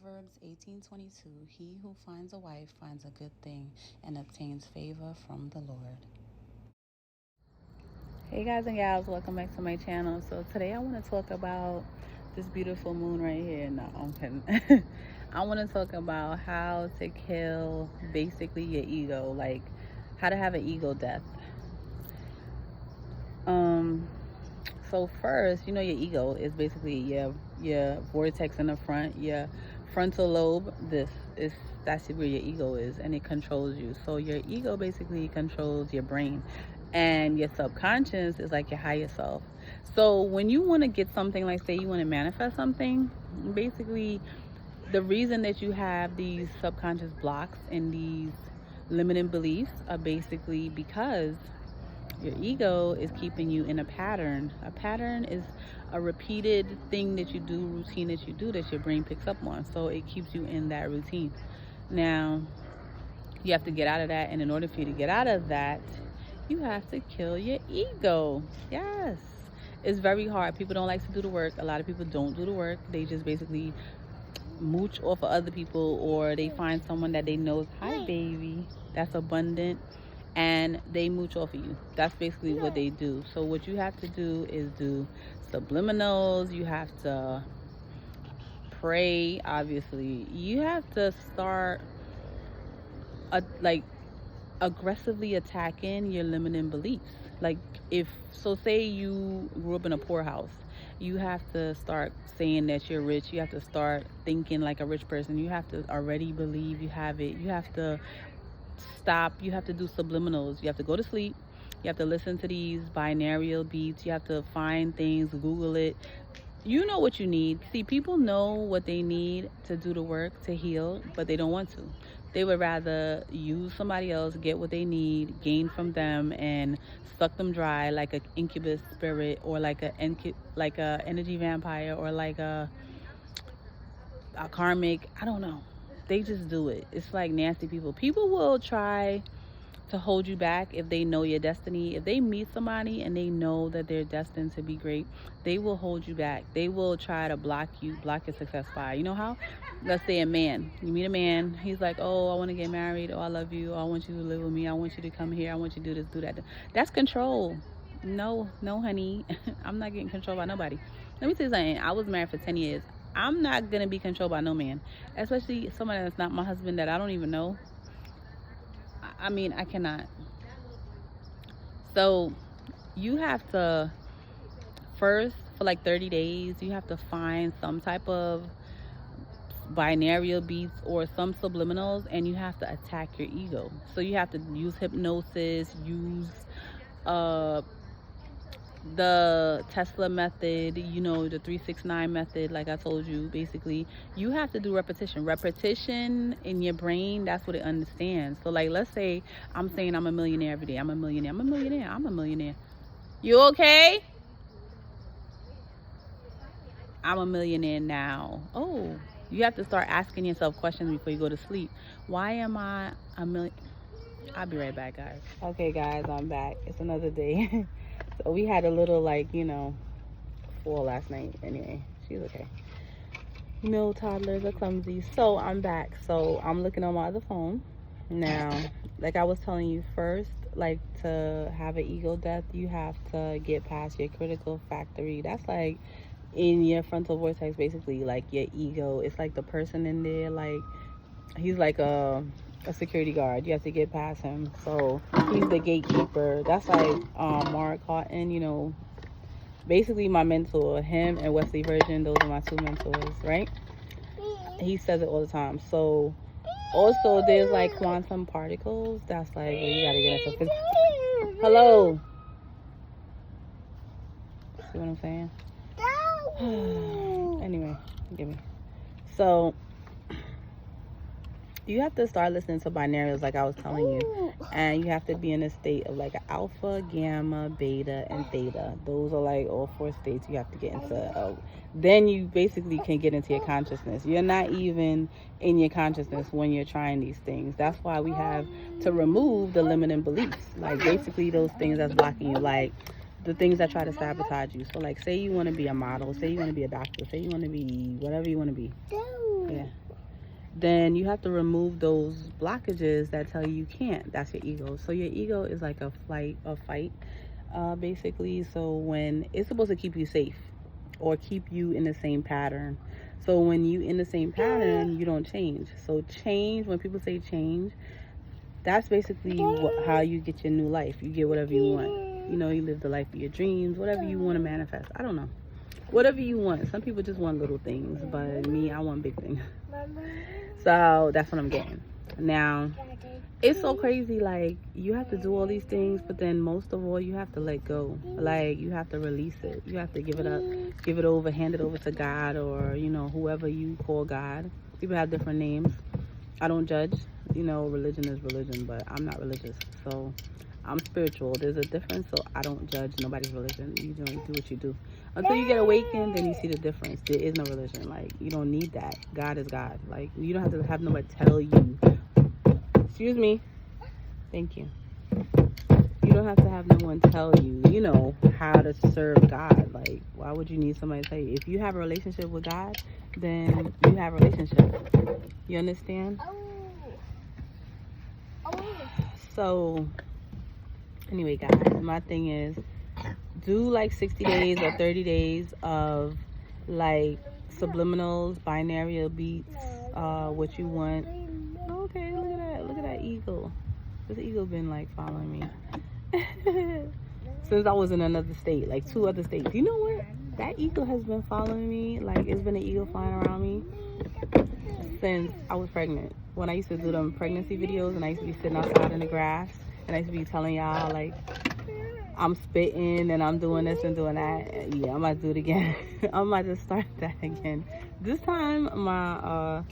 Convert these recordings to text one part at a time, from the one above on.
Proverbs 18:22, he who finds a wife finds a good thing and obtains favor from the Lord. Hey guys and gals, welcome back to my channel. So today I want to talk about this beautiful moon right here. No, I'm kidding. I want to talk about how to kill basically your ego, like how to have an ego death. So first, your ego is basically your vortex in the front, your frontal lobe. That's where your ego is, and it controls you. So your ego basically controls your brain, and your subconscious is like your higher self. So when you want to get something, like say you want to manifest something, basically the reason that you have these subconscious blocks and these limiting beliefs are basically because your ego is keeping you in a pattern. A pattern is a repeated thing that you do, routine that you do, that your brain picks up on. So it keeps you in that routine. Now, you have to get out of that. And in order for you to get out of that, you have to kill your ego. Yes. It's very hard. People don't like to do the work. A lot of people don't do the work. They just basically mooch off of other people, or they find someone that they know is, hi baby, that's abundant, and they mooch off of you. That's basically what they do. So what you have to do is do subliminals. You have to pray, obviously. You have to start aggressively attacking your limiting beliefs. Like, say you grew up in a poor house, you have to start saying that you're rich. You have to start thinking like a rich person. You have to already believe you have it. You have to stop. You have to do subliminals. You have to go to sleep. You have to listen to these binaural beats. You have to find things, Google it. You know what you need. See, people know what they need to do the work to heal, but they don't want to. They would rather use somebody else, get what they need, gain from them, and suck them dry like an incubus spirit, or like a energy vampire, or like a karmic. I don't know. They just do it. It's like nasty people. People will try to hold you back if they know your destiny. If they meet somebody and they know that they're destined to be great, they will hold you back. They will try to block your success by, you know how? Let's say a man. You meet a man. He's like, oh, I want to get married. Oh, I love you. Oh, I want you to live with me. I want you to come here. I want you to do this, do that. That's control. No, honey. I'm not getting controlled by nobody. Let me tell you something. I was married for 10 years. I'm not going to be controlled by no man, especially someone that's not my husband, that I don't even know. I mean, I cannot. So you have to first, for like 30 days, you have to find some type of binaural beats or some subliminals, and you have to attack your ego. So you have to use hypnosis, use the Tesla method, the 369 method, like I told you. Basically, you have to do repetition in your brain. That's what it understands. So like, let's say I'm saying I'm a millionaire every day. I'm a millionaire. You okay? I'm a millionaire now. Oh, you have to start asking yourself questions before you go to sleep. Why am I a million? I'll be right back, guys. Okay, guys, I'm back. It's another day. So we had a little, fall last night. Anyway, she's okay. No, toddlers are clumsy. So I'm back. So I'm looking on my other phone. Now, like I was telling you first, like to have an ego death, you have to get past your critical factory. That's like in your frontal vortex, basically, like your ego. It's like the person in there, like he's like a security guard. You have to get past him. So he's the gatekeeper. That's like Mark Cotton, basically my mentor. Him and Wesley Virgin, those are my two mentors, right? He says it all the time. So also there's like quantum particles. That's like where you gotta get into hello, see what I'm saying? Anyway, give me. So you have to start listening to binaries, like I was telling you, and you have to be in a state of like an alpha, gamma, beta, and theta. Those are like all 4 states you have to get into. Then you basically can get into your consciousness. You're not even in your consciousness when you're trying these things. That's why we have to remove the limiting beliefs, like basically those things that's blocking you, like the things that try to sabotage you. So like, say you want to be a model, say you want to be a doctor, say you want to be whatever you want to be. Yeah. then you have to remove those blockages that tell you can't. That's your ego. So your ego is like a fight, basically. So when it's supposed to keep you safe or keep you in the same pattern. So when you in the same pattern, you don't change. So change, when people say change, that's basically how you get your new life. You get whatever you want. You know, you live the life of your dreams, whatever you want to manifest. I don't know. Whatever you want. Some people just want little things, but me, I want big things. So that's what I'm getting. Now, it's so crazy. Like, you have to do all these things, but then most of all, you have to let go. Like, you have to release it. You have to give it up, give it over, hand it over to God, or, you know, whoever you call God. People have different names. I don't judge. You know, religion is religion, but I'm not religious. So I'm spiritual. There's a difference, so I don't judge nobody's religion. You don't do what you do. Until you get awakened, then you see the difference. There is no religion. Like, you don't need that. God is God. Like, you don't have to have nobody tell you. Excuse me. Thank you. You don't have to have no one tell you, you know, how to serve God. Like, why would you need somebody to tell you? If you have a relationship with God, then you have a relationship. You understand? So, anyway, guys, my thing is, do like 60 days or 30 days of like subliminals, binary beats, what you want. Okay, look at that eagle. This eagle been like following me since I was in another state, like 2 other states. You know what? That eagle has been following me. Like, it's been an eagle flying around me since I was pregnant. When I used to do them pregnancy videos, and I used to be sitting outside in the grass, and I used to be telling y'all like, I'm spitting and I'm doing this and doing that. Yeah, I'm about to do it again. I'm about to start that again. This time, my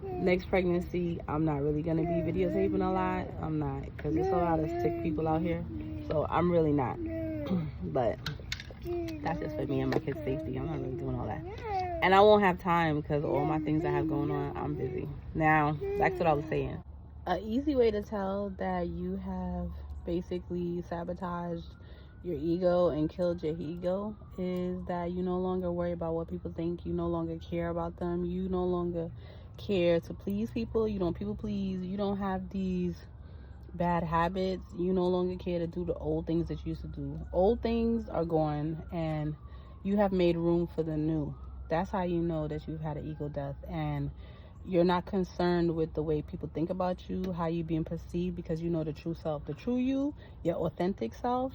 next pregnancy, I'm not really gonna be videotaping a lot. I'm not, because there's a lot of sick people out here. So I'm really not. But that's just for me and my kids' safety. I'm not really doing all that. And I won't have time because all my things I have going on, I'm busy. Now, that's what I was saying. An easy way to tell that you have basically sabotaged your ego and killed your ego is that you no longer worry about what people think. You no longer care about them. You no longer care to please people. You don't people please. You don't have these bad habits. You no longer care to do the old things that you used to do. Old things are gone and you have made room for the new. That's how you know that you've had an ego death, and you're not concerned with the way people think about you, how you're being perceived, because you know the true self. The true you, your authentic self,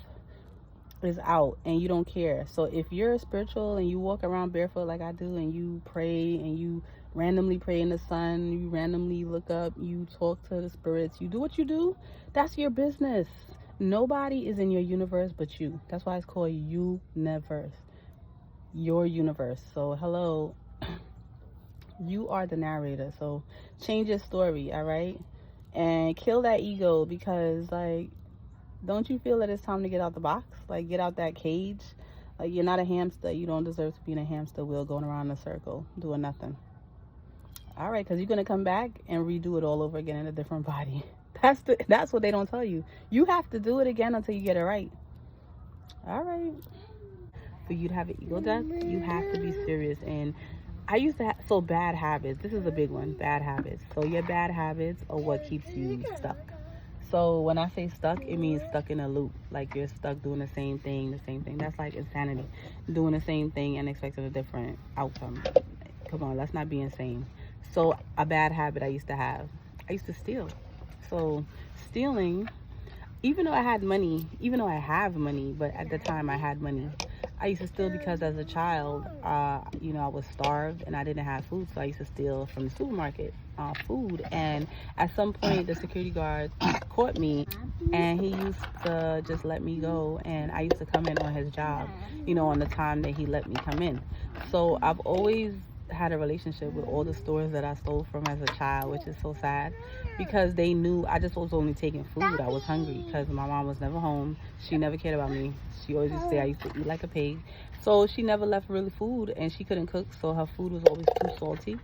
is out, and you don't care. So if you're spiritual and you walk around barefoot like I do, and you pray, and you randomly pray in the sun, you randomly look up, you talk to the spirits, you do what you do, that's your business. Nobody is in your universe but you. That's why it's called universe. Your universe. So hello. You are the narrator, so change your story, all right? And kill that ego, because, like, don't you feel that it's time to get out the box? Like, get out that cage. Like, you're not a hamster. You don't deserve to be in a hamster wheel going around in a circle doing nothing. All right, because you're going to come back and redo it all over again in a different body. That's what they don't tell you. You have to do it again until you get it right. All right. For you to have an ego death, you have to be serious. And I used to have bad habits. This is a big one. Bad habits. So your bad habits are what keeps you stuck. So when I say stuck, it means stuck in a loop. Like, you're stuck doing the same thing. That's like insanity. Doing the same thing and expecting a different outcome. Come on, let's not be insane. So a bad habit I used to have. I used to steal. So stealing, even though I have money, but at the time I had money, I used to steal because as a child, I was starved and I didn't have food, so I used to steal from the supermarket food. And at some point, the security guard caught me, and he used to just let me go, and I used to come in on his job, on the time that he let me come in. So I've always had a relationship with all the stores that I stole from as a child, which is so sad, because they knew I just was only taking food. I was hungry because my mom was never home. She never cared about me. She always used to say I used to eat like a pig. So she never left really food, and she couldn't cook, so her food was always too salty,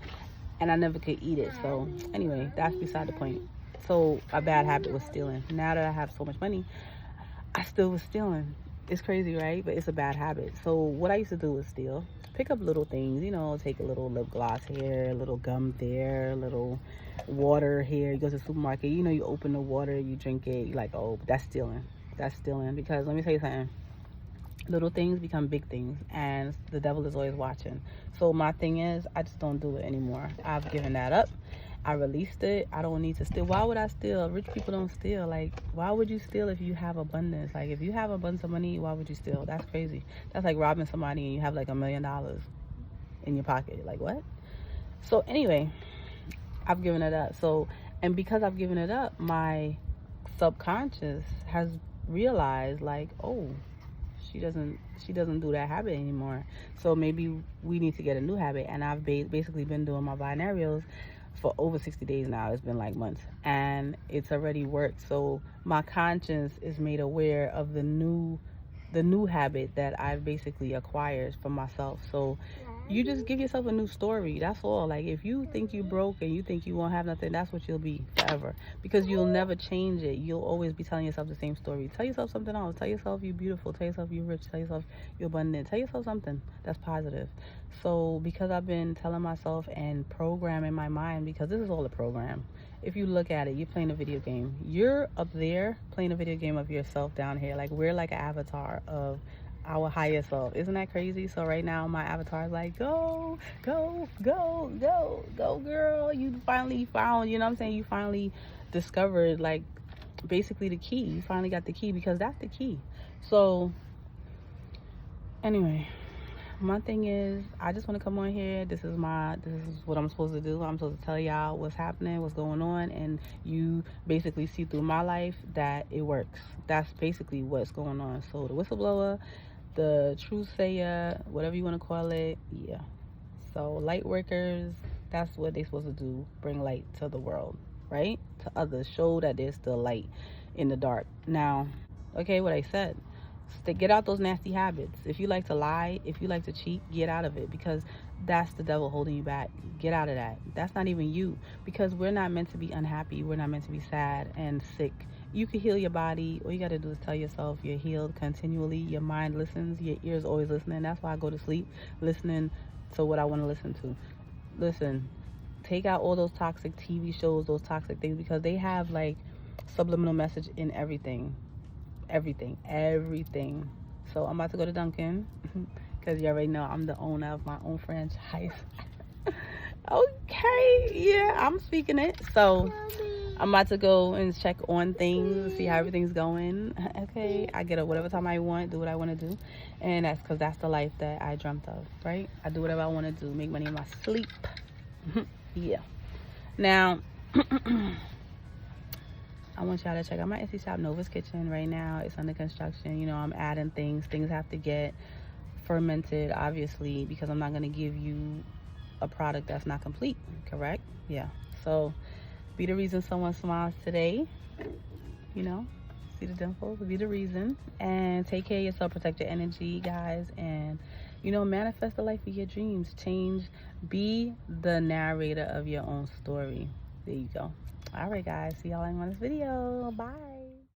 and I never could eat it. So anyway, that's beside the point. So a bad habit was stealing. Now that I have so much money, I still was stealing. It's crazy, right? But it's a bad habit. So what I used to do was steal. Pick up little things, take a little lip gloss here, a little gum there, a little water here. You go to the supermarket, you open the water, you drink it, you're like, oh, but that's stealing. That's stealing. Because let me tell you something. Little things become big things, and the devil is always watching. So my thing is, I just don't do it anymore. I've given that up. I released it. I don't need to steal. Why would I steal? Rich people don't steal. Like, why would you steal if you have abundance? Like, if you have abundance of money, why would you steal? That's crazy. That's like robbing somebody and you have like $1 million in your pocket. Like, what? So anyway, I've given it up. So, and because I've given it up, my subconscious has realized, like, oh, she doesn't do that habit anymore. So maybe we need to get a new habit. And I've basically been doing my binarials for over 60 days now. It's been like months, and it's already worked. So my conscience is made aware of the new habit that I've basically acquired for myself. So you just give yourself a new story. That's all. Like, if you think you broke and you think you won't have nothing, that's what you'll be forever, because you'll never change it. You'll always be telling yourself the same story. Tell yourself something else. Tell yourself you're beautiful. Tell yourself you're rich. Tell yourself you're abundant. Tell yourself something that's positive. So because I've been telling myself and programming my mind, because this is all a program. If you look at it, you're playing a video game. You're up there playing a video game of yourself down here. Like, we're like an avatar of our higher self. Isn't that crazy? So right now my avatar is like, go, go, go, go, go, girl. You finally found, you finally discovered, like, basically the key. You finally got the key, because that's the key. So anyway, my thing is, I just want to come on here. This is what I'm supposed to do. I'm supposed to tell y'all what's happening, what's going on, and you basically see through my life that it works. That's basically what's going on. So the whistleblower, the truth sayer, whatever you want to call it, yeah. So light workers, that's what they're supposed to do. Bring light to the world, right? To others. Show that there's still light in the dark. Now, okay, what I said. Get out those nasty habits. If you like to lie, if you like to cheat, get out of it, because that's the devil holding you back. Get out of that. That's not even you, because we're not meant to be unhappy. We're not meant to be sad and sick. You can heal your body. All you got to do is tell yourself you're healed continually. Your mind listens. Your ears always listening. That's why I go to sleep listening to what I want to listen to. Listen, take out all those toxic TV shows, those toxic things, because they have like subliminal message in everything. Everything. So I'm about to go to Dunkin', because you already know I'm the owner of my own franchise. Okay, yeah, I'm speaking it. So I'm about to go and check on things, see how everything's going. Okay, I get up whatever time I want, do what I want to do, and that's because that's the life that I dreamt of, right? I do whatever I want to do, make money in my sleep. Yeah. Now I want y'all to check out my Etsy shop, Nova's Kitchen. Right now it's under construction. I'm adding things have to get fermented, obviously, because I'm not going to give you a product that's not complete, correct? Yeah. So be the reason someone smiles today. See the dimples, be the reason. And take care of yourself, protect your energy, guys, and manifest the life of your dreams. Change, be the narrator of your own story. There you go. All right, guys, see y'all in this video. Bye.